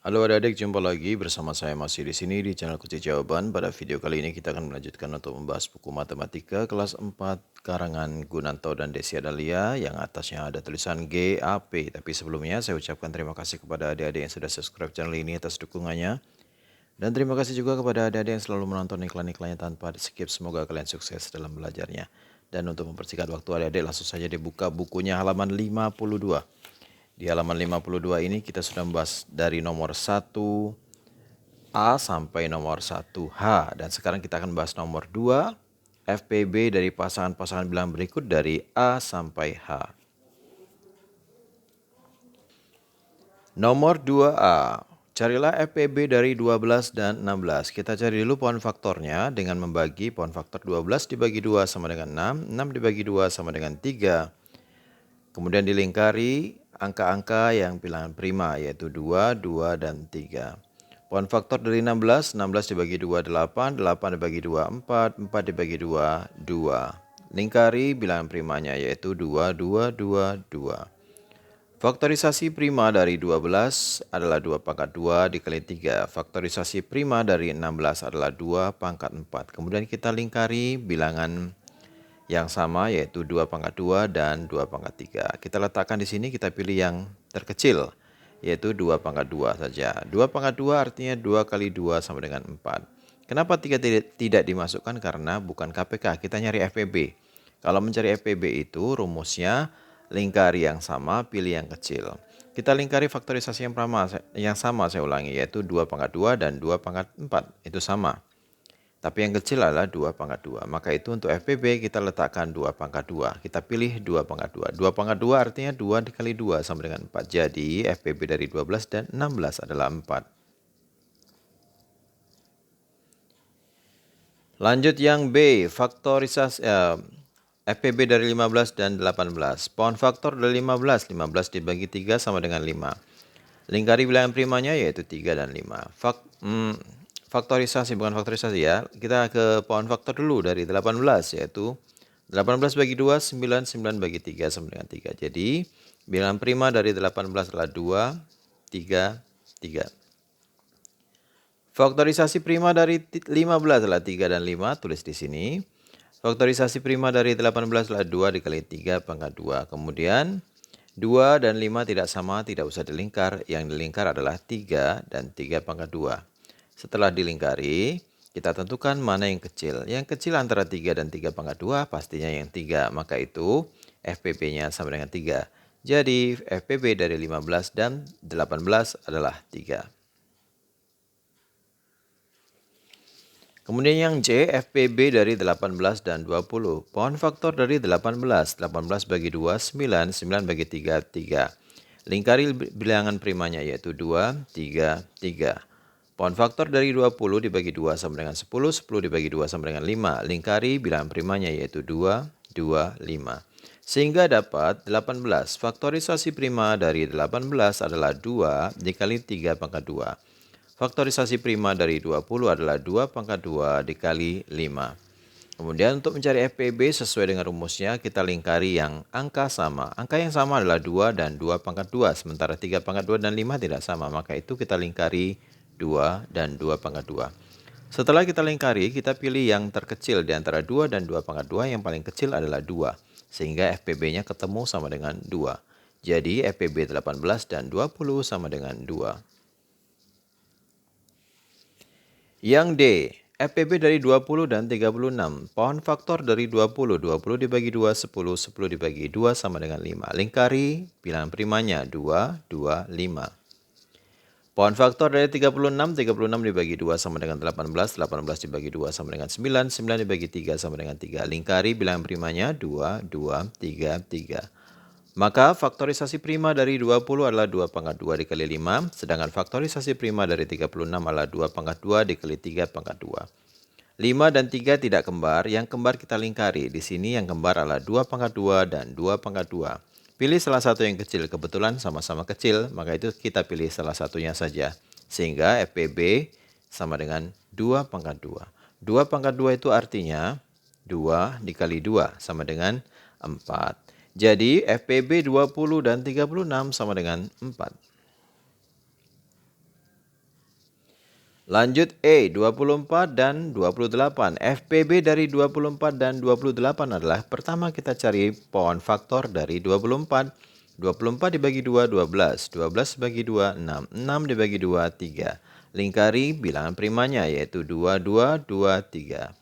Halo adik-adik, jumpa lagi bersama saya masih di sini di channel Kunci Jawaban. Pada video kali ini kita akan melanjutkan untuk membahas buku matematika kelas 4 karangan Gunanto dan Desi Adalia yang atasnya ada tulisan GAP. Tapi sebelumnya saya ucapkan terima kasih kepada adik-adik yang sudah subscribe channel ini atas dukungannya. Dan terima kasih juga kepada adik-adik yang selalu menonton iklan-iklannya tanpa di skip. Semoga kalian sukses dalam belajarnya. Dan untuk mempersingkat waktu adik-adik, langsung saja dibuka bukunya halaman 52. Di halaman 52 ini kita sudah membahas dari nomor 1A sampai nomor 1H. Dan sekarang kita akan bahas nomor 2, FPB dari pasangan-pasangan bilangan berikut dari A sampai H. Nomor 2A. Carilah FPB dari 12 dan 16. Kita cari dulu pohon faktornya dengan membagi pohon faktor 12 dibagi 2 sama dengan 6, 6 dibagi 2 sama dengan 3. Kemudian dilingkari angka-angka yang bilangan prima yaitu 2, 2, dan 3. Pohon faktor dari 16, 16 dibagi 2, 8, 8 dibagi 2, 4, 4 dibagi 2, 2. Lingkari bilangan primanya yaitu 2, 2, 2, 2. Faktorisasi prima dari 12 adalah 2 pangkat 2 dikali 3. Faktorisasi prima dari 16 adalah 2 pangkat 4. Kemudian kita lingkari bilangan yang sama yaitu 2 pangkat 2 dan 2 pangkat 3. Kita letakkan di sini, kita pilih yang terkecil yaitu 2 pangkat 2 saja. 2 pangkat 2 artinya 2 kali 2 sama dengan 4. Kenapa 3 tidak dimasukkan? Karena bukan KPK, kita nyari FPB. Kalau mencari FPB itu rumusnya lingkari yang sama, pilih yang kecil. Kita lingkari faktorisasi yang sama, saya ulangi, yaitu 2 pangkat 2 dan 2 pangkat 4. Itu sama. Tapi yang kecil adalah 2 pangkat 2. Maka itu untuk FPB kita letakkan 2 pangkat 2. Kita pilih 2 pangkat 2. 2 pangkat 2 artinya 2 dikali 2 sama dengan 4. Jadi FPB dari 12 dan 16 adalah 4. Lanjut yang B, faktorisasi FPB dari 15 dan 18. Pohon faktor dari 15, 15 dibagi 3 sama dengan 5. Lingkari bilangan primanya yaitu 3 dan 5. Faktorisasi, bukan faktorisasi ya. Kita ke pohon faktor dulu dari 18 yaitu 18 bagi 2, 9, 9 bagi 3 sama dengan 3. Jadi bilangan prima dari 18 adalah 2, 3, 3. Faktorisasi prima dari 15 adalah 3 dan 5, tulis di sini. Faktorisasi prima dari 18 adalah 2 dikali 3 pangkat 2. Kemudian 2 dan 5 tidak sama, tidak usah dilingkar. Yang dilingkar adalah 3 dan 3 pangkat 2. Setelah dilingkari, kita tentukan mana yang kecil. Yang kecil antara 3 dan 3 pangkat 2 pastinya yang 3. Maka itu FPB-nya sama dengan 3. Jadi FPB dari 15 dan 18 adalah 3. Kemudian yang C, FPB dari 18 dan 20. Pohon faktor dari 18. 18 bagi 2, 9. 9 bagi 3, 3. Lingkari bilangan primanya yaitu 2, 3, 3. Pohon faktor dari 20 dibagi 2 sama dengan 10. 10 dibagi 2 sama dengan 5. Lingkari bilangan primanya yaitu 2, 2, 5. Sehingga dapat 18. Faktorisasi prima dari 18 adalah 2 dikali 3 pangkat 2. Faktorisasi prima dari 20 adalah 2 pangkat 2 dikali 5. Kemudian untuk mencari FPB sesuai dengan rumusnya, kita lingkari yang angka sama. Angka yang sama adalah 2 dan 2 pangkat 2, sementara 3 pangkat 2 dan 5 tidak sama. Maka itu kita lingkari 2 dan 2 pangkat 2. Setelah kita lingkari, kita pilih yang terkecil di antara 2 dan 2 pangkat 2, yang paling kecil adalah 2. Sehingga FPB-nya ketemu sama dengan 2. Jadi FPB 18 dan 20 sama dengan 2. Yang D, FPB dari 20 dan 36. Pohon faktor dari 20. 20 dibagi 2, 10. 10 dibagi 2 sama dengan 5. Lingkari bilangan primanya 2, 2, 5. Pohon faktor dari 36. 36 dibagi 2 sama dengan 18. 18 dibagi 2 sama dengan 9. 9 dibagi 3 sama dengan 3. Lingkari bilangan primanya 2, 2, 3, 3. Maka faktorisasi prima dari 20 adalah 2 pangkat 2 dikali 5, sedangkan faktorisasi prima dari 36 adalah 2 pangkat 2 dikali 3 pangkat 2. 5 dan 3 tidak kembar, yang kembar kita lingkari. Di sini yang kembar adalah 2 pangkat 2 dan 2 pangkat 2. Pilih salah satu yang kecil, kebetulan sama-sama kecil, maka itu kita pilih salah satunya saja. Sehingga FPB sama dengan 2 pangkat 2. 2 pangkat 2 itu artinya 2 dikali 2 sama dengan 4. Jadi FPB 20 dan 36 sama dengan 4. Lanjut E, 24 dan 28. FPB dari 24 dan 28 adalah, pertama kita cari pohon faktor dari 24. 24 dibagi 2, 12. 12 dibagi 2, 6. 6 dibagi 2, 3. Lingkari bilangan primanya yaitu 2, 2, 2, 3.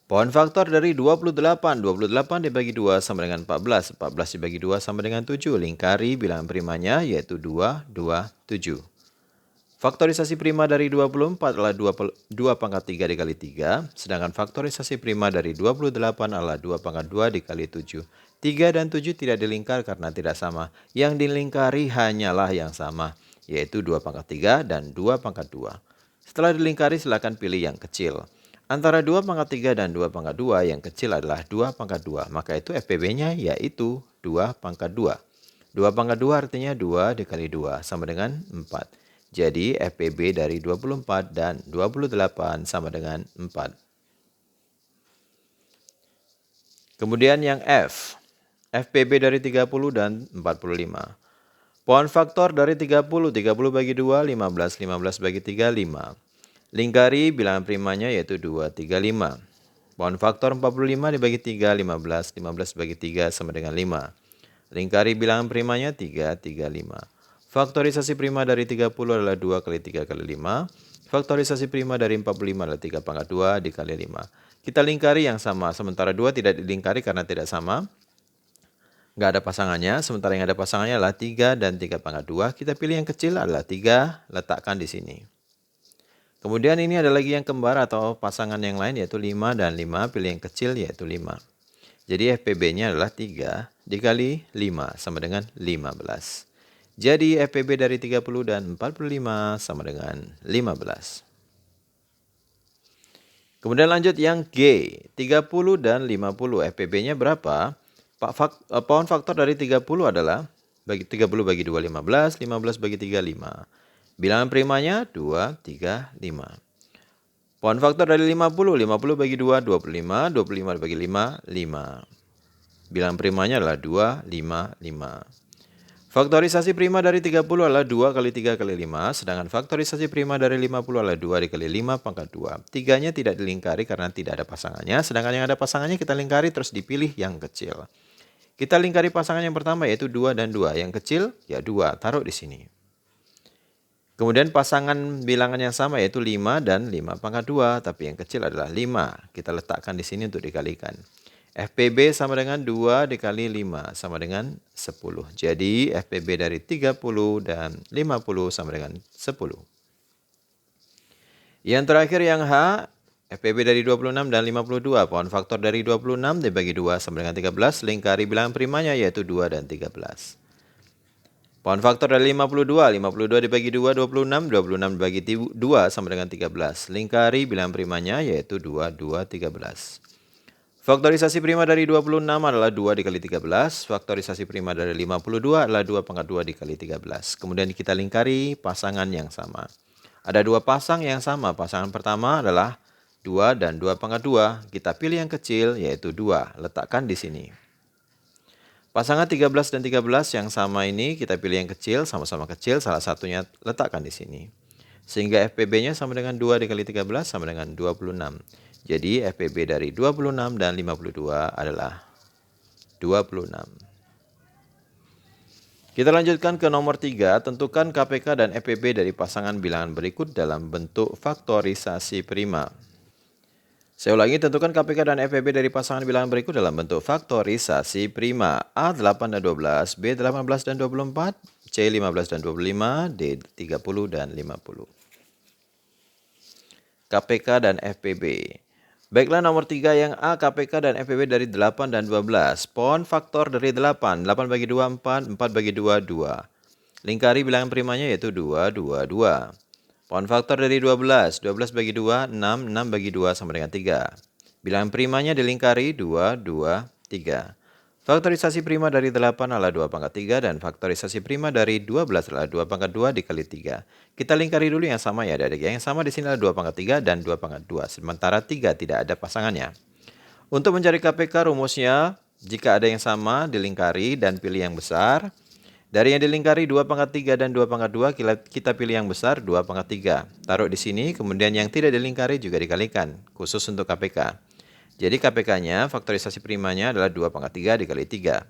Pohon faktor dari 28. 28 dibagi 2 sama dengan 14. 14 dibagi 2 sama dengan 7. Lingkari bilangan primanya yaitu 2, 2, 7. Faktorisasi prima dari 24 adalah 2 pangkat 3 dikali 3, sedangkan faktorisasi prima dari 28 adalah 2 pangkat 2 dikali 7. 3 dan 7 tidak dilingkar karena tidak sama. Yang dilingkari hanyalah yang sama, yaitu 2 pangkat 3 dan 2 pangkat 2. Setelah dilingkari, silakan pilih yang kecil. Antara 2 pangkat 3 dan 2 pangkat 2, yang kecil adalah 2 pangkat 2. Maka itu FPB-nya yaitu 2 pangkat 2. 2 pangkat 2 artinya 2 dikali 2 sama dengan 4. Jadi FPB dari 24 dan 28 sama dengan 4. Kemudian yang F. FPB dari 30 dan 45. Pohon faktor dari 30. 30 bagi 2, 15. 15 bagi 3, 5. Lingkari bilangan primanya yaitu 2, 3, 5. Pohon faktor 45 dibagi 3, 15. 15 bagi 3 sama dengan 5. Lingkari bilangan primanya 3, 3, 5. Faktorisasi prima dari 30 adalah 2 kali 3 kali 5. Faktorisasi prima dari 45 adalah 3 pangkat 2 dikali 5. Kita lingkari yang sama, sementara 2 tidak dilingkari karena tidak sama. Nggak ada pasangannya, sementara yang ada pasangannya adalah 3 dan 3 pangkat 2. Kita pilih yang kecil adalah 3, letakkan di sini. Kemudian ini ada lagi yang kembar atau pasangan yang lain yaitu 5 dan 5, pilih yang kecil yaitu 5. Jadi FPB-nya adalah 3 dikali 5 sama dengan 15. Jadi FPB dari 30 dan 45 sama dengan 15. Kemudian lanjut yang G, 30 dan 50. FPB-nya berapa? Pohon faktor dari 30 adalah 30 bagi 2, 15. 15 bagi 3, 5. Bilangan primanya 2, 3, 5. Pohon faktor dari 50. 50 bagi 2, 25. 25 bagi 5, 5. Bilangan primanya adalah 2, 5, 5. Faktorisasi prima dari 30 adalah 2 kali 3 kali 5, sedangkan faktorisasi prima dari 50 adalah 2 dikali 5 pangkat 2. Tiganya tidak dilingkari karena tidak ada pasangannya, sedangkan yang ada pasangannya kita lingkari terus dipilih yang kecil. Kita lingkari pasangan yang pertama yaitu 2 dan 2, yang kecil ya 2, taruh di sini. Kemudian pasangan bilangan yang sama yaitu 5 dan 5 pangkat 2, tapi yang kecil adalah 5. Kita letakkan di sini untuk dikalikan. FPB sama dengan 2 dikali 5 sama dengan 10. Jadi FPB dari 30 dan 50 sama dengan 10. Yang terakhir yang H, FPB dari 26 dan 52. Pohon faktor dari 26 dibagi 2 sama dengan 13. Lingkari bilangan primanya yaitu 2 dan 13. Pohon faktor dari 52. 52 dibagi 2, 26. 26 dibagi 2 sama dengan 13. Lingkari bilangan primanya yaitu 2, 2, 13. Faktorisasi prima dari 26 adalah 2 dikali 13. Faktorisasi prima dari 52 adalah 2 pangkat 2 dikali 13. Kemudian kita lingkari pasangan yang sama. Ada 2 pasang yang sama. Pasangan pertama adalah 2 dan 2 pangkat 2. Kita pilih yang kecil yaitu 2. Letakkan di sini. Pasangan 13 dan 13 yang sama ini kita pilih yang kecil, sama-sama kecil. Salah satunya letakkan di sini. Sehingga FPB-nya sama dengan 2 dikali 13 sama dengan 26. Jadi FPB dari 26 dan 52 adalah 26. Kita lanjutkan ke nomor 3. Tentukan KPK dan FPB dari pasangan bilangan berikut dalam bentuk faktorisasi prima. Saya ulangi, tentukan KPK dan FPB dari pasangan bilangan berikut dalam bentuk faktorisasi prima. A 8 dan 12, B 18 dan 24, C 15 dan 25, D 30 dan 50. KPK dan FPB. Baiklah, nomor 3 yang A, KPK dan FPB dari 8 dan 12. Pohon faktor dari 8. 8 bagi 2, 4. 4 bagi 2, 2. Lingkari bilangan primanya yaitu 2, 2, 2. Pohon faktor dari 12. 12 bagi 2, 6. 6 bagi 2 sama dengan 3. Bilangan primanya dilingkari 2, 2, 3. Faktorisasi prima dari 8 adalah 2 pangkat 3 dan faktorisasi prima dari 12 adalah 2 pangkat 2 dikali 3. Kita lingkari dulu yang sama ya adik-adik. Yang sama di sini adalah 2 pangkat 3 dan 2 pangkat 2. Sementara 3 tidak ada pasangannya. Untuk mencari KPK rumusnya, jika ada yang sama dilingkari dan pilih yang besar. Dari yang dilingkari 2 pangkat 3 dan 2 pangkat 2, kita pilih yang besar 2 pangkat 3. Taruh di sini, kemudian yang tidak dilingkari juga dikalikan, khusus untuk KPK. Jadi KPK-nya, faktorisasi primanya adalah 2 pangkat 3 dikali 3.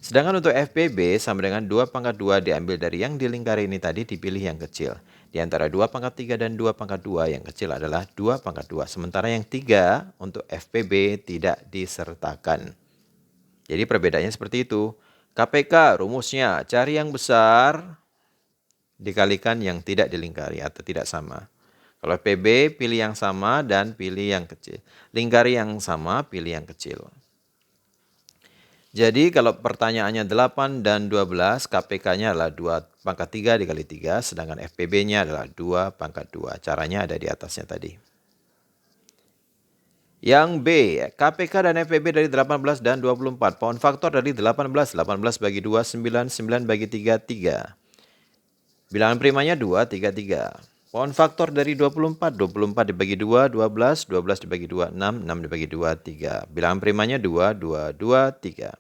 Sedangkan untuk FPB sama dengan 2 pangkat 2 diambil dari yang dilingkari ini tadi, dipilih yang kecil. Di antara 2 pangkat 3 dan 2 pangkat 2, yang kecil adalah 2 pangkat 2. Sementara yang 3 untuk FPB tidak disertakan. Jadi perbedaannya seperti itu. KPK rumusnya cari yang besar dikalikan yang tidak dilingkari atau tidak sama. Kalau FPB pilih yang sama dan pilih yang kecil. Lingkari yang sama, pilih yang kecil. Jadi kalau pertanyaannya 8 dan 12, KPK-nya adalah 2 pangkat 3 dikali 3, sedangkan FPB-nya adalah 2 pangkat 2. Caranya ada di atasnya tadi. Yang B, KPK dan FPB dari 18 dan 24. Pound faktor dari 18, 18 bagi 2, 9, 9 bagi 3, 3. Bilangan primanya 2, 3, 3. Pound faktor dari 24, 24 dibagi 2, 12, 12 dibagi 2, 6, 6 dibagi 2, 3. Bilangan primanya 2, 2, 2, 3.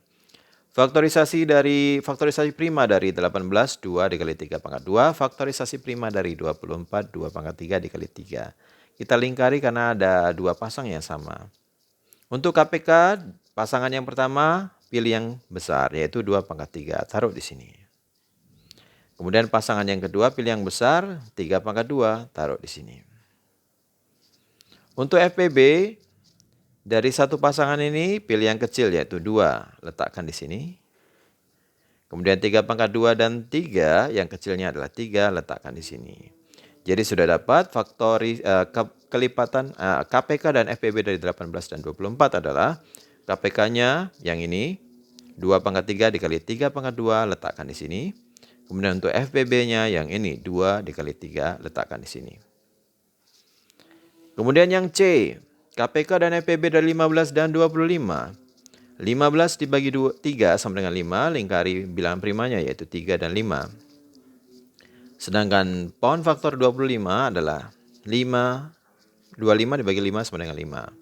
Faktorisasi prima dari 18, 2 dikali 3 pangkat 2. Faktorisasi prima dari 24, 2 pangkat 3 dikali 3. Kita lingkari karena ada dua pasang yang sama. Untuk KPK, pasangan yang pertama pilih yang besar, yaitu 2 pangkat 3. Taruh di sini. Kemudian pasangan yang kedua pilih yang besar, 3 pangkat 2. Taruh di sini. Untuk FPB, dari satu pasangan ini pilih yang kecil, yaitu 2. Letakkan di sini. Kemudian 3 pangkat 2 dan 3, yang kecilnya adalah 3, letakkan di sini. Jadi sudah dapat kelipatan KPK dan FPB dari 18 dan 24 adalah KPK-nya yang ini 2 pangkat 3 dikali 3 pangkat 2, letakkan di sini. Kemudian untuk FPB-nya yang ini 2 dikali 3, letakkan di sini. Kemudian yang C, KPK dan FPB dari 15 dan 25. 15 dibagi 3 sama dengan 5, lingkari bilangan primanya yaitu 3 dan 5. Sedangkan pound faktor 25 adalah 5, 25 dibagi 5 sama dengan 5.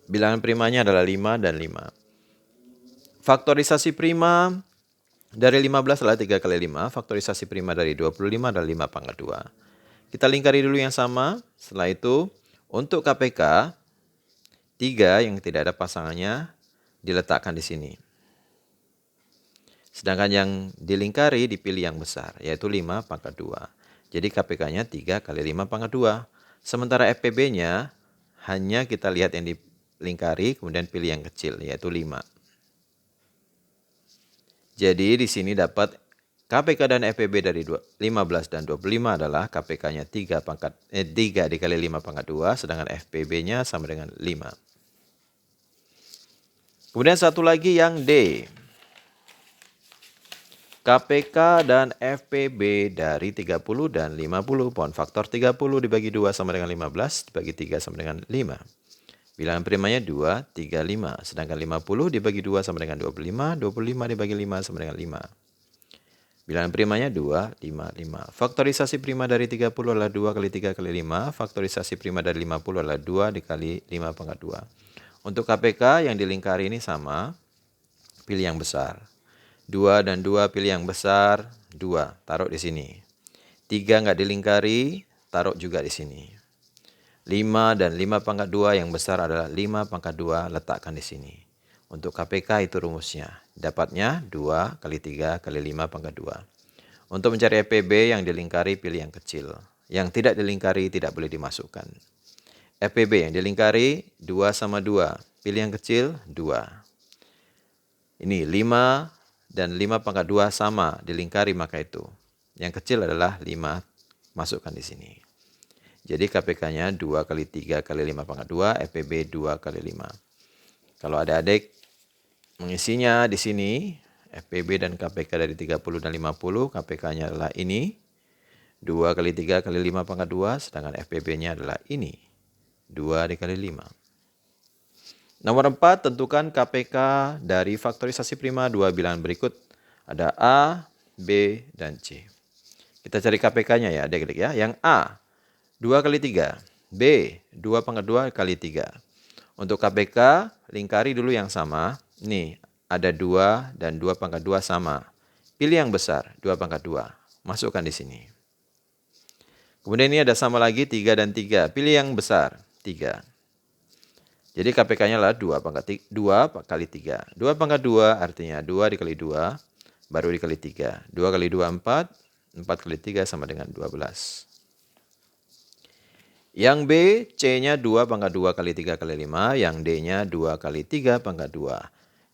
Bilangan primanya adalah 5 dan 5. Faktorisasi prima dari 15 adalah 3 kali 5. Faktorisasi prima dari 25 adalah 5 pangkat 2. Kita lingkari dulu yang sama. Setelah itu, untuk KPK, 3 yang tidak ada pasangannya diletakkan di sini. Sedangkan yang dilingkari dipilih yang besar, yaitu 5 pangkat 2. Jadi KPK-nya 3 kali 5 pangkat 2. Sementara FPB-nya hanya kita lihat yang dilingkari, kemudian pilih yang kecil, yaitu 5. Jadi di sini dapat KPK dan FPB dari 15 dan 25 adalah KPK-nya 3 dikali 5 pangkat 2, sedangkan FPB-nya sama dengan 5. Kemudian satu lagi yang D. KPK dan FPB dari 30 dan 50. Pound faktor 30 dibagi 2 sama dengan 15, dibagi 3 sama dengan 5. Bilangan primanya 2, 3, 5. Sedangkan 50 dibagi 2 sama dengan 25, 25 dibagi 5 sama dengan 5. Bilangan primanya 2, 5, 5. Faktorisasi prima dari 30 adalah 2 kali 3 kali 5. Faktorisasi prima dari 50 adalah 2 dikali 5 pangkat 2. Untuk KPK yang dilingkari ini sama, pilih yang besar. 2 dan 2 pilih yang besar, 2, taruh di sini. 3 nggak dilingkari, taruh juga di sini. 5 dan 5 pangkat 2 yang besar adalah 5 pangkat 2, letakkan di sini. Untuk KPK itu rumusnya. Dapatnya 2 kali 3 kali 5 pangkat 2. Untuk mencari FPB yang dilingkari pilih yang kecil. Yang tidak dilingkari tidak boleh dimasukkan. FPB yang dilingkari 2 sama 2. Pilih yang kecil 2. Ini 5 dan 5 pangkat 2 sama dilingkari, maka itu. Yang kecil adalah 5, masukkan di sini. Jadi KPK-nya 2 kali 3 kali 5 pangkat 2, FPB 2 kali 5. Kalau adik-adik mengisinya di sini, FPB dan KPK dari 30 dan 50, KPK-nya adalah ini. 2 kali 3 kali 5 pangkat 2, sedangkan FPB-nya adalah ini. 2 dikali 5. Nomor 4, tentukan KPK dari faktorisasi prima 2 bilangan berikut. Ada A, B, dan C. Kita cari KPK-nya ya adik-adik ya. Yang A, 2 kali 3. B, 2 pangkat 2 kali 3. Untuk KPK, lingkari dulu yang sama. Nih, ada 2 dan 2 pangkat 2 sama. Pilih yang besar, 2 pangkat 2. Masukkan di sini. Kemudian ini ada sama lagi 3 dan 3. Pilih yang besar, 3. Jadi KPK-nya adalah 2 kali 3. 2 pangkat 2 artinya 2 dikali 2, baru dikali 3. 2 kali 2, 4. 4 kali 3 sama dengan 12. Yang B, C-nya 2 pangkat 2 kali 3 kali 5. Yang D-nya 2 kali 3 pangkat 2.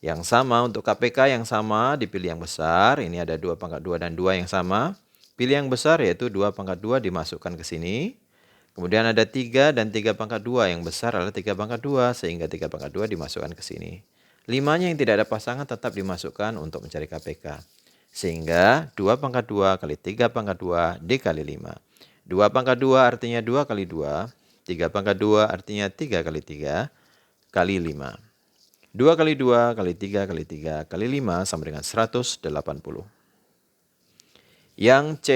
Yang sama untuk KPK yang sama dipilih yang besar. Ini ada 2 pangkat 2 dan 2 yang sama. Pilih yang besar yaitu 2 pangkat 2 dimasukkan ke sini. Kemudian ada 3 dan 3 pangkat 2. Yang besar adalah 3 pangkat 2 sehingga 3 pangkat 2 dimasukkan ke sini. 5-nya yang tidak ada pasangan tetap dimasukkan untuk mencari KPK. Sehingga 2 pangkat 2 kali 3 pangkat 2 dikali 5. 2 pangkat 2 artinya 2 kali 2. 3 pangkat 2 artinya 3 kali 3 kali 5. 2 kali 2 kali 3 kali 3 kali 5 sama dengan 180. Yang C.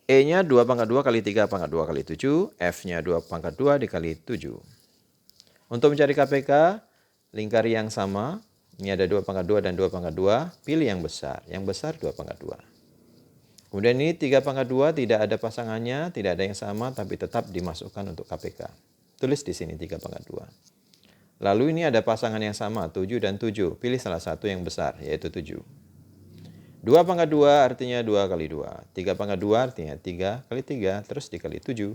E-nya 2 pangkat 2 kali 3 pangkat 2 kali 7. F-nya 2 pangkat 2 dikali 7. Untuk mencari KPK, lingkari yang sama. Ini ada 2 pangkat 2 dan 2 pangkat 2. Pilih yang besar. Yang besar 2 pangkat 2. Kemudian ini 3 pangkat 2 tidak ada pasangannya, tidak ada yang sama, tapi tetap dimasukkan untuk KPK. Tulis di sini 3 pangkat 2. Lalu ini ada pasangan yang sama, 7 dan 7. Pilih salah satu yang besar, yaitu 7. 2 pangkat 2 artinya 2 kali 2. 3 pangkat 2 artinya 3 kali 3, terus dikali 7.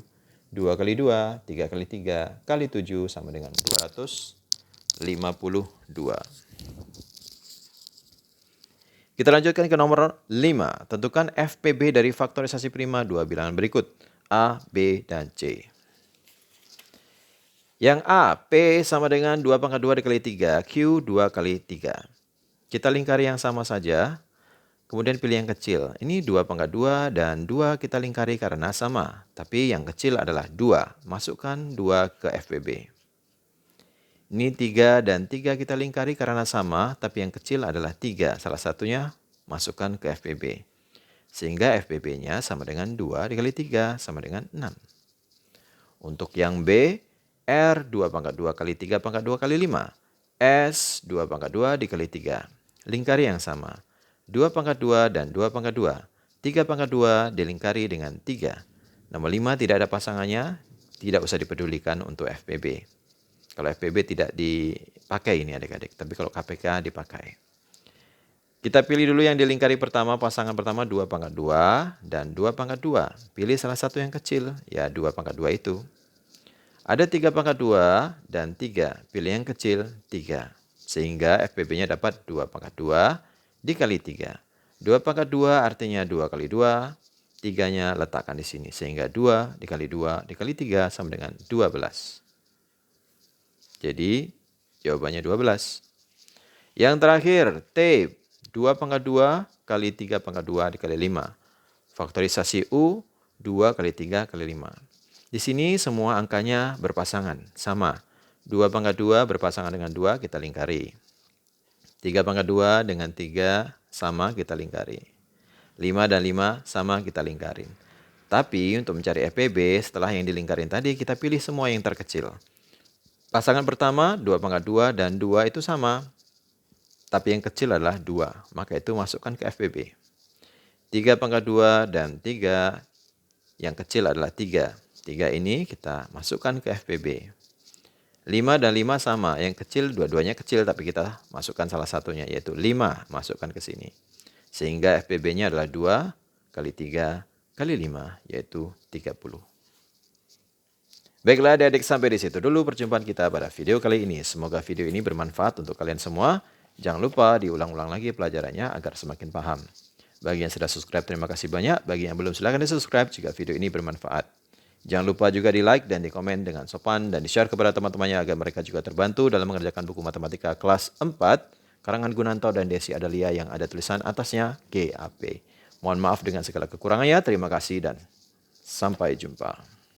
2 kali 2, 3 kali 3, kali 7 sama dengan 252. Kita lanjutkan ke nomor 5. Tentukan FPB dari faktorisasi prima dua bilangan berikut, A, B, dan C. Yang A, P sama dengan 2 pangkat 2 dikali 3, Q 2 kali 3. Kita lingkari yang sama saja. Kemudian pilih yang kecil. Ini 2 pangkat 2 dan 2 kita lingkari karena sama. Tapi yang kecil adalah 2. Masukkan 2 ke FPB. Ini 3 dan 3 kita lingkari karena sama. Tapi yang kecil adalah 3. Salah satunya masukkan ke FPB. Sehingga FPB-nya sama dengan 2 dikali 3 sama dengan 6. Untuk yang B, R 2 pangkat 2 kali 3 pangkat 2 kali 5. S 2 pangkat 2 dikali 3. Lingkari yang sama. 2 pangkat 2 dan 2 pangkat 2. 3 pangkat 2 dilingkari dengan 3. Nomor 5 tidak ada pasangannya, tidak usah dipedulikan untuk FPB. Kalau FPB tidak dipakai ini adik-adik, tapi kalau KPK dipakai. Kita pilih dulu yang dilingkari pertama, pasangan pertama 2 pangkat 2 dan 2 pangkat 2. Pilih salah satu yang kecil, ya 2 pangkat 2 itu. Ada 3 pangkat 2 dan 3, pilih yang kecil 3. Sehingga FPB-nya dapat 2 pangkat 2 dikali 3. 2 pangkat 2 artinya 2 kali 2. 3-nya letakkan di sini. Sehingga 2 dikali 2 dikali 3 sama dengan 12. Jadi jawabannya 12. Yang terakhir, T. 2 pangkat 2 kali 3 pangkat 2 dikali 5. Faktorisasi U, 2 kali 3 kali 5. Di sini semua angkanya berpasangan, sama. 2 pangkat 2 berpasangan dengan 2, kita lingkari. 3 pangkat 2 dengan 3 sama, kita lingkari. 5 dan 5 sama, kita lingkarin. Tapi untuk mencari FPB, setelah yang dilingkarin tadi, kita pilih semua yang terkecil. Pasangan pertama, 2 pangkat 2 dan 2 itu sama. Tapi yang kecil adalah 2, maka itu masukkan ke FPB. 3 pangkat 2 dan 3, yang kecil adalah 3. 3 ini kita masukkan ke FPB. 5 dan 5 sama, yang kecil dua-duanya kecil tapi kita masukkan salah satunya yaitu 5, masukkan ke sini. Sehingga FPB-nya adalah 2 kali 3 kali 5 yaitu 30. Baiklah adik-adik, sampai di situ dulu perjumpaan kita pada video kali ini. Semoga video ini bermanfaat untuk kalian semua. Jangan lupa diulang-ulang lagi pelajarannya agar semakin paham. Bagi yang sudah subscribe, terima kasih banyak. Bagi yang belum, silahkan di-subscribe jika video ini bermanfaat. Jangan lupa juga di-like dan di-komen dengan sopan dan di-share kepada teman-temannya agar mereka juga terbantu dalam mengerjakan buku matematika kelas 4 karangan Gunanto dan Desi Adalia yang ada tulisan atasnya GAP. Mohon maaf dengan segala kekurangannya. Terima kasih dan sampai jumpa.